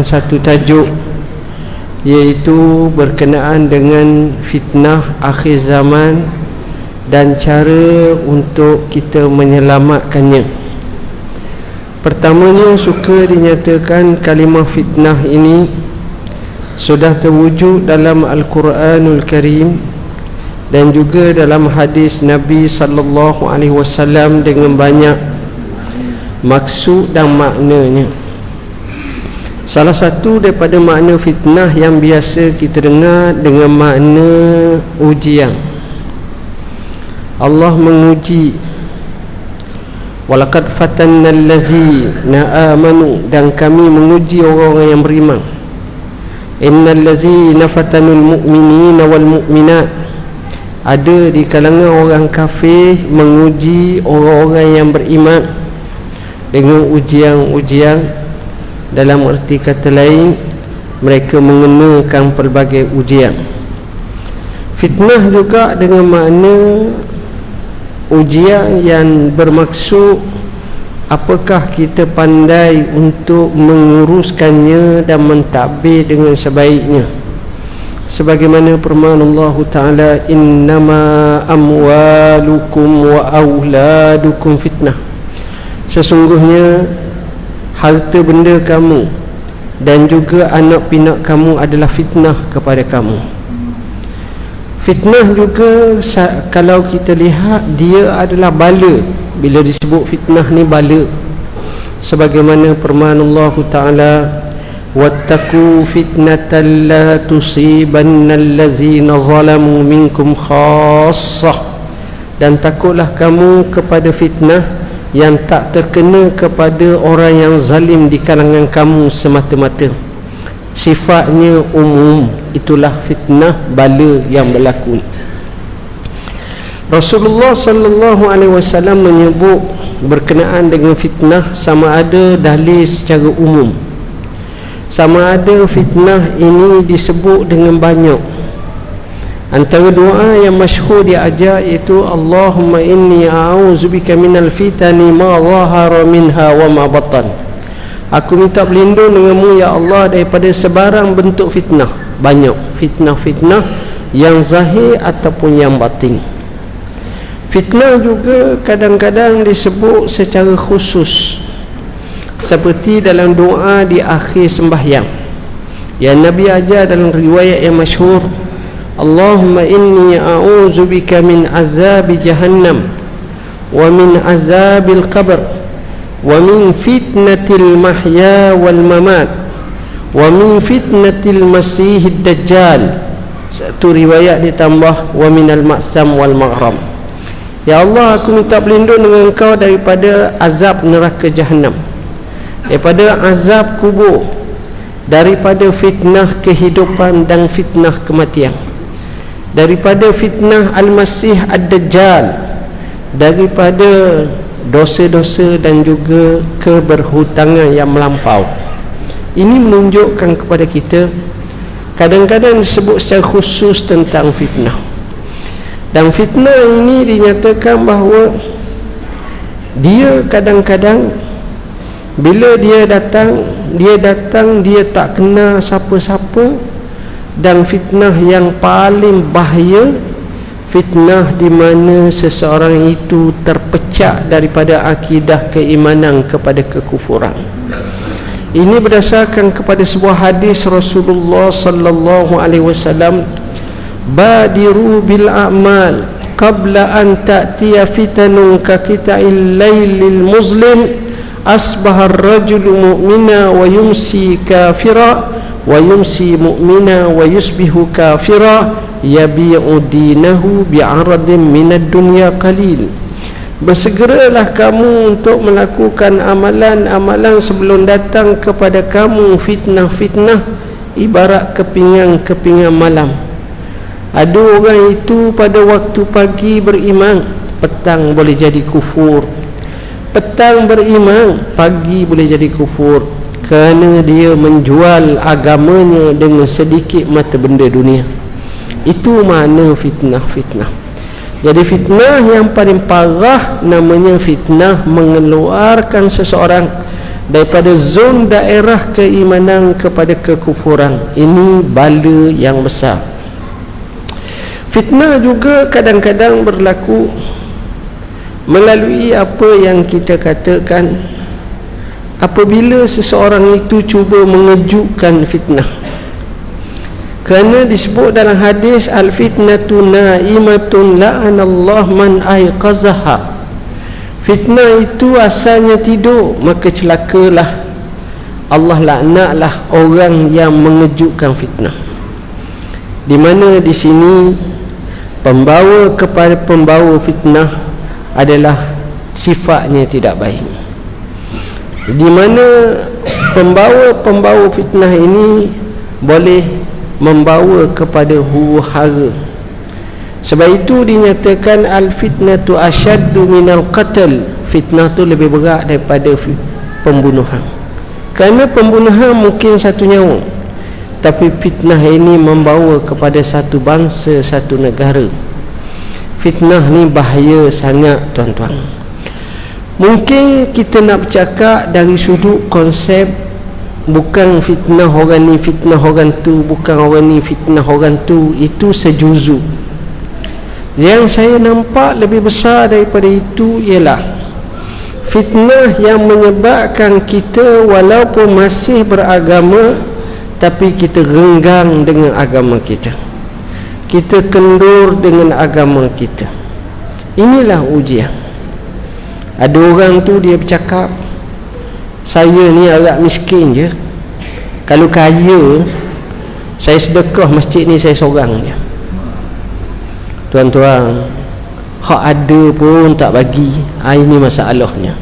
satu tajuk, iaitu berkenaan dengan fitnah akhir zaman dan cara untuk kita menyelamatkannya. Pertamanya, suka dinyatakan kalimah fitnah ini sudah terwujud dalam Al-Quranul Karim dan juga dalam hadis Nabi sallallahu alaihi wasallam dengan banyak maksud dan maknanya. Salah satu daripada makna fitnah yang biasa kita dengar dengan makna ujian. Allah menguji, walaqad fatanna allazina amanu, dan kami menguji orang-orang yang beriman. Innal ladzina fatanul mu'minina wal mu'minat, ada di kalangan orang kafir menguji orang-orang yang beriman dengan ujian-ujian. Dalam erti kata lain, mereka mengenakan pelbagai ujian. Fitnah juga dengan makna ujian yang bermaksud apakah kita pandai untuk menguruskannya dan mentadbir dengan sebaiknya. Sebagaimana firman Allah Ta'ala, innama amwalukum wa auladukum fitnah, sesungguhnya harta benda kamu dan juga anak pinak kamu adalah fitnah kepada kamu. Fitnah juga kalau kita lihat, dia adalah bala. Bila disebut fitnah ni bala, sebagaimana firman Allah Ta'ala, wattaqu fitnatan la tusibanna allazina zalamu minkum khassah, dan takutlah kamu kepada fitnah yang tak terkena kepada orang yang zalim di kalangan kamu semata-mata. Sifatnya umum, itulah fitnah bala yang berlaku. Rasulullah sallallahu alaihi wasallam menyebut berkenaan dengan fitnah, sama ada dalil secara umum, sama ada fitnah ini disebut dengan banyak. Antara doa yang masyhur dia ajar iaitu Allahumma inni a'udzubika minal fitani ma zahara minha wa ma batan. Aku minta berlindung denganmu ya Allah daripada sebarang bentuk fitnah. Banyak fitnah-fitnah yang zahir ataupun yang batin. Fitnah juga kadang-kadang disebut secara khusus, seperti dalam doa di akhir sembahyang yang Nabi ajar dalam riwayat yang masyhur, Allahumma inni a'udzubika min azabi jahannam wa min azabil qabr wa min fitnatil mahya wal mamat wa min fitnatil masihid dajjal. Satu riwayat ditambah wa minal ma'sam wal maghram. Ya Allah, aku minta berlindung dengan Engkau daripada azab neraka jahannam, daripada azab kubur, daripada fitnah kehidupan dan fitnah kematian, daripada fitnah Al-Masih Ad-Dajjal, daripada dosa-dosa dan juga keberhutangan yang melampau. Ini menunjukkan kepada kita kadang-kadang disebut secara khusus tentang fitnah. Dan fitnah ini dinyatakan bahawa dia kadang-kadang bila dia datang dia tak kenal siapa-siapa. Dan fitnah yang paling bahaya, fitnah di mana seseorang itu terpecah daripada akidah keimanan kepada kekufuran. Ini berdasarkan kepada sebuah hadis Rasulullah sallallahu alaihi wasallam, badiru bil a'mal qabla an ta'tiya fitanun ka qita'il lailil muzlim, asbaha ar-rajulu mu'mina wa yumsi kafira wa yumsi mu'mina wa yusbihu kafira yabi'u dinahu bi'aradin minad dunya qalil. Bersegeralah kamu untuk melakukan amalan-amalan sebelum datang kepada kamu fitnah-fitnah ibarat kepingan-kepingan malam. Ada orang itu pada waktu pagi beriman, petang boleh jadi kufur. Petang beriman, pagi boleh jadi kufur, kerana dia menjual agamanya dengan sedikit mata benda dunia. Itu makna fitnah-fitnah. Jadi fitnah yang paling parah namanya fitnah mengeluarkan seseorang daripada zon daerah keimanan kepada kekufuran. Ini bala yang besar. Fitnah juga kadang-kadang berlaku melalui apa yang kita katakan apabila seseorang itu cuba mengejutkan fitnah. Kerana disebut dalam hadis, al-fitnatu na'imatun la'anallah man aiqazaha. Fitnah itu asalnya tidur, maka celakalah, Allah laknatlah orang yang mengejutkan fitnah. Di mana di sini pembawa kepada pembawa fitnah adalah sifatnya tidak baik. Di mana pembawa fitnah ini boleh membawa kepada huru-hara. Sebab itu dinyatakan al-fitnatu asyaddu minal qatl. Fitnah tu lebih berat daripada pembunuhan. Kerana pembunuhan mungkin satu nyawa, tapi fitnah ini membawa kepada satu bangsa, satu negara. Fitnah ni bahaya sangat, tuan-tuan. Mungkin kita nak bercakap dari sudut konsep, bukan fitnah orang ni fitnah orang tu, bukan orang ni fitnah orang tu. Itu sejuzu. Yang saya nampak lebih besar daripada itu ialah fitnah yang menyebabkan kita walaupun masih beragama, tapi kita renggang dengan agama kita, kita kendur dengan agama kita. Inilah ujian. Ada orang tu dia bercakap, saya ni agak miskin je, kalau kaya saya sedekah masjid ni saya seorang je. Tuan-tuan, hak ada pun tak bagi. Ini masalahnya.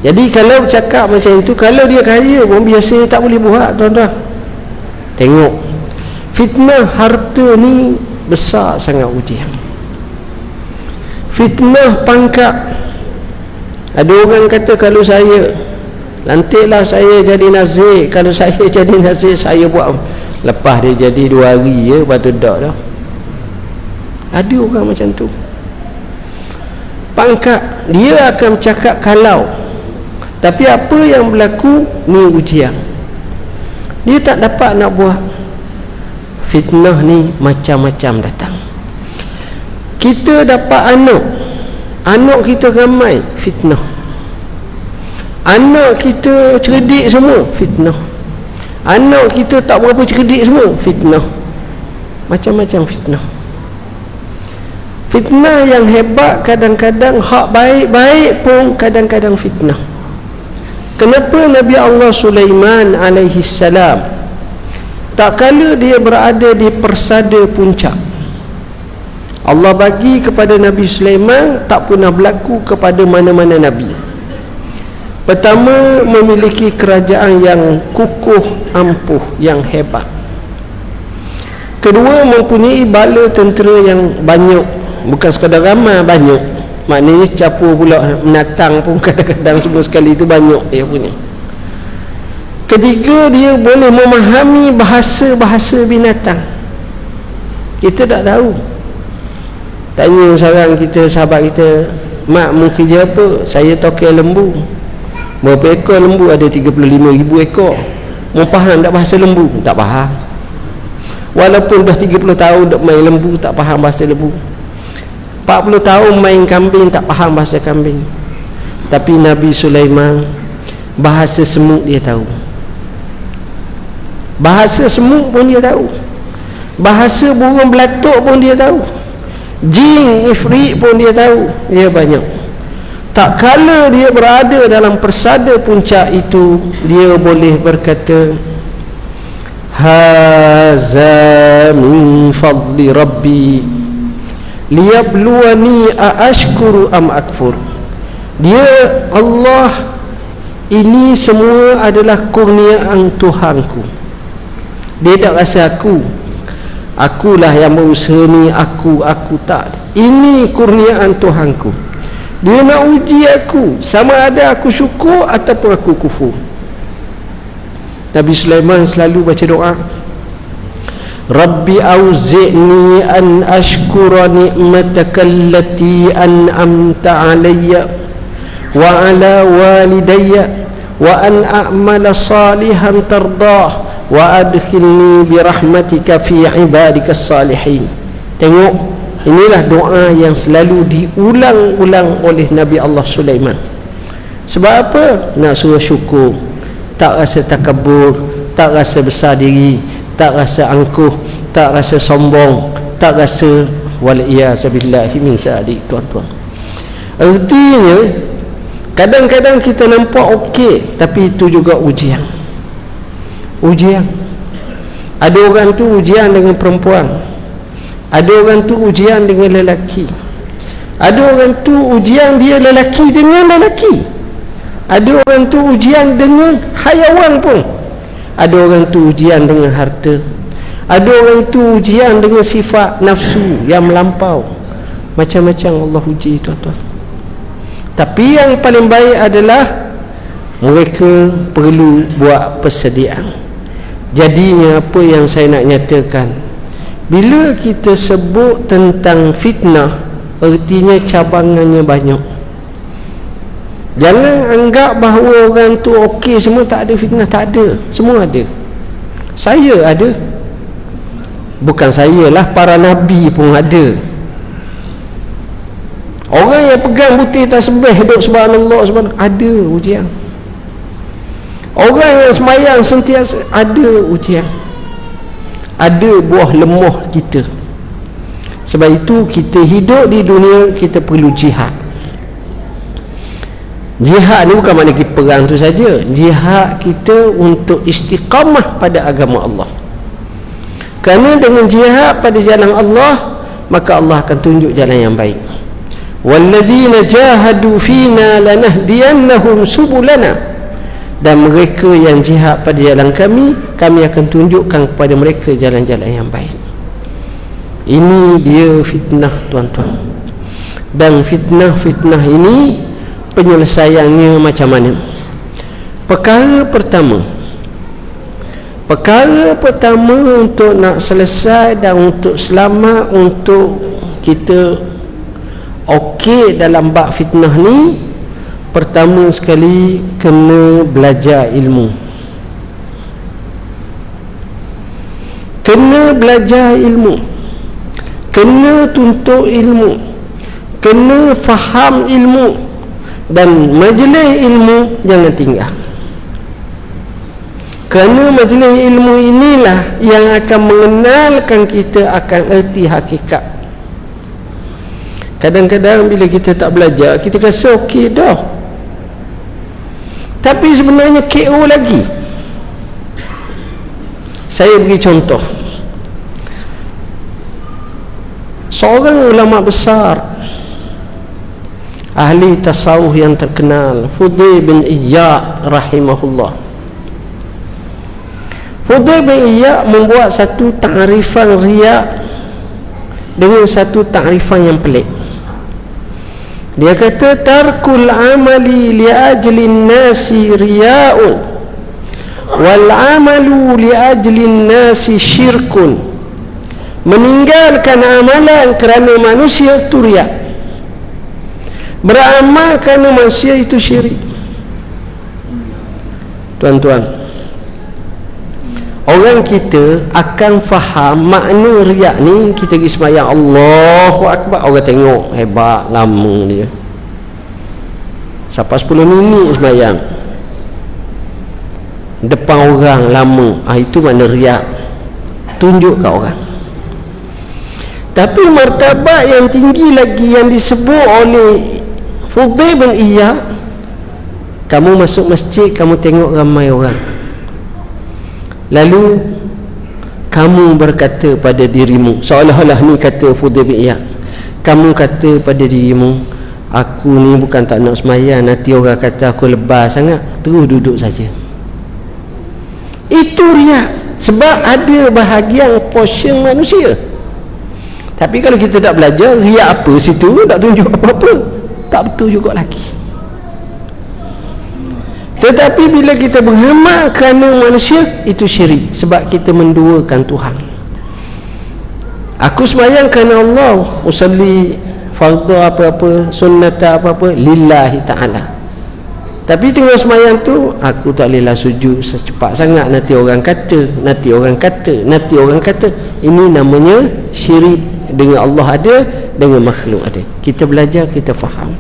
Jadi kalau bercakap macam itu, kalau dia kaya pun biasanya tak boleh buat, tuan-tuan. Tengok, fitnah harta ni besar sangat ujian. Fitnah pangkat. Ada orang kata, kalau saya lantiklah saya jadi nazir, kalau saya jadi nazir saya buat, lepas dia jadi 2 hari je, lepas tu dak dah. Ada orang macam tu. Pangkat, dia akan bercakap kalau, tapi apa yang berlaku ni ujian, dia tak dapat nak buat. Fitnah ni macam-macam datang. Kita dapat anak kita ramai, fitnah. Anak kita cerdik semua, fitnah. Anak kita tak berapa cerdik semua, fitnah. Macam-macam fitnah. Fitnah yang hebat kadang-kadang hak baik-baik pun kadang-kadang fitnah. Kenapa Nabi Allah Sulaiman alaihi salam, tak kala dia berada di persada puncak, Allah bagi kepada Nabi Sulaiman tak pernah berlaku kepada mana-mana Nabi. Pertama, memiliki kerajaan yang kukuh, ampuh, yang hebat. Kedua, mempunyai bala tentera yang banyak. Bukan sekadar ramai, banyak. Maknanya capur pula menatang pun kadang-kadang semua sekali itu banyak dia punya. Ketiga, dia boleh memahami bahasa-bahasa binatang. Kita tak tahu. Tanya seorang kita, sahabat kita, mak mu kerja apa? Saya tokek lembu. Berapa ekor lembu? Ada 35,000 ekor. Mu faham tak bahasa lembu? Tak faham. Walaupun dah 30 tahun dah main lembu, tak faham bahasa lembu. 40 tahun main kambing, tak faham bahasa kambing. Tapi Nabi Sulaiman, bahasa semut dia tahu. Bahasa semut pun dia tahu. Bahasa burung belatuk pun dia tahu. Jin, ifrit pun dia tahu. Dia banyak. Tak kala dia berada dalam persada puncak itu, dia boleh berkata, haza min fadli rabbi liyabluwani aashkuru am akfur. Dia, Allah, ini semua adalah kurniaan Tuhanku. Dia tak rasa akulah yang berusaha ni, aku tak. Ini kurniaan Tuhanku. Dia nak uji aku, sama ada aku syukur ataupun aku kufur. Nabi Sulaiman selalu baca doa, Rabbi auzi'ni an ashkura ni'mataka allati an'amta alayya wa ala walidayya wa an a'mala salihan tardah wa adkhilni bi rahmatika fi ibadikas salihin. Tengok, inilah doa yang selalu diulang-ulang oleh Nabi Allah Sulaiman. Sebab apa? Nak suruh syukur, tak rasa takabur, tak rasa besar diri, tak rasa angkuh, tak rasa sombong, tak rasa wal-iyazabillahi min zalik. Tuan-tuan, artinya kadang-kadang kita nampak okey, tapi itu juga ujian. Ada orang tu ujian dengan perempuan, ada orang tu ujian dengan lelaki, ada orang tu ujian dia lelaki dengan lelaki, ada orang tu ujian dengan hayawan pun, ada orang tu ujian dengan harta, ada orang tu ujian dengan sifat nafsu yang melampau. Macam-macam Allah uji, tuan-tuan. Tapi yang paling baik adalah mereka perlu buat persediaan. Jadinya apa yang saya nak nyatakan, bila kita sebut tentang fitnah, artinya cabangannya banyak. Jangan anggap bahawa orang tu okey semua, tak ada fitnah. Tak ada, semua ada. Saya ada, bukan saya lah, para nabi pun ada. Orang yang pegang butir tasbih duk subhanallah subhanallah, ada ujian. Orang yang semayang sentiasa, ada ujian. Ada buah lemah kita. Sebab itu kita hidup di dunia, kita perlu jihad. Jihad ni bukan makna kita perang tu saja. Jihad kita untuk istiqamah pada agama Allah. Kerana dengan jihad pada jalan Allah, maka Allah akan tunjuk jalan yang baik. Wallazina jahadu fina lanahdiyannahum subulana. Dan mereka yang jihad pada jalan kami, kami akan tunjukkan kepada mereka jalan-jalan yang baik. Ini dia fitnah, tuan-tuan. Dan fitnah ini penyelesaiannya macam mana? Perkara pertama untuk nak selesai dan untuk selamat, untuk kita okey dalam bab fitnah ni, pertama sekali kena belajar ilmu. Kena belajar ilmu, kena tuntut ilmu, kena faham ilmu, dan majlis ilmu jangan tinggal. Kerana majlis ilmu inilah yang akan mengenalkan kita akan erti hakikat. Kadang-kadang bila kita tak belajar, kita rasa okey dah, tapi sebenarnya KO lagi. Saya beri contoh. Seorang ulama besar, ahli tasawuf yang terkenal, Fudail bin Iyad rahimahullah. Fudail bin Iyad membuat satu ta'rifan riya dengan satu ta'rifan yang pelik. Dia kata, tarkul amali li ajlin nasi riya'un wal amalu li ajlin nasi syirkun. Meninggalkan amalan kerana manusia itu riya, beramal kerana manusia itu syirik. Tuan-tuan, orang kita akan faham makna riak ni. Kita pergi sembahyang Allahu Akbar, orang tengok hebat, lama dia, sampai 10 minit sembahyang depan orang lama. Itu makna riak, tunjuk kat orang. Tapi martabat yang tinggi lagi yang disebut oleh Fudail bin Iyad, kamu masuk masjid, kamu tengok ramai orang, lalu kamu berkata pada dirimu, seolah-olah ni kata Fudail bin Iyad, kamu kata pada dirimu, aku ni bukan tak nak sembahyang, nanti orang kata aku lebay sangat, terus duduk saja. Itu riak. Sebab ada bahagian portion manusia. Tapi kalau kita tak belajar, riak apa situ, tak tunjuk apa-apa, tak betul juga lagi. Tetapi bila kita beramal kerana manusia, itu syirik. Sebab kita menduakan Tuhan. Aku sembahyang kerana Allah, usalli fardu apa-apa, sunnata apa-apa, lillahi ta'ala. Tapi tengah semayang tu, aku tak bolehlah sujud secepat sangat, nanti orang kata. Ini namanya syirik dengan Allah ada, dengan makhluk ada. Kita belajar, kita faham.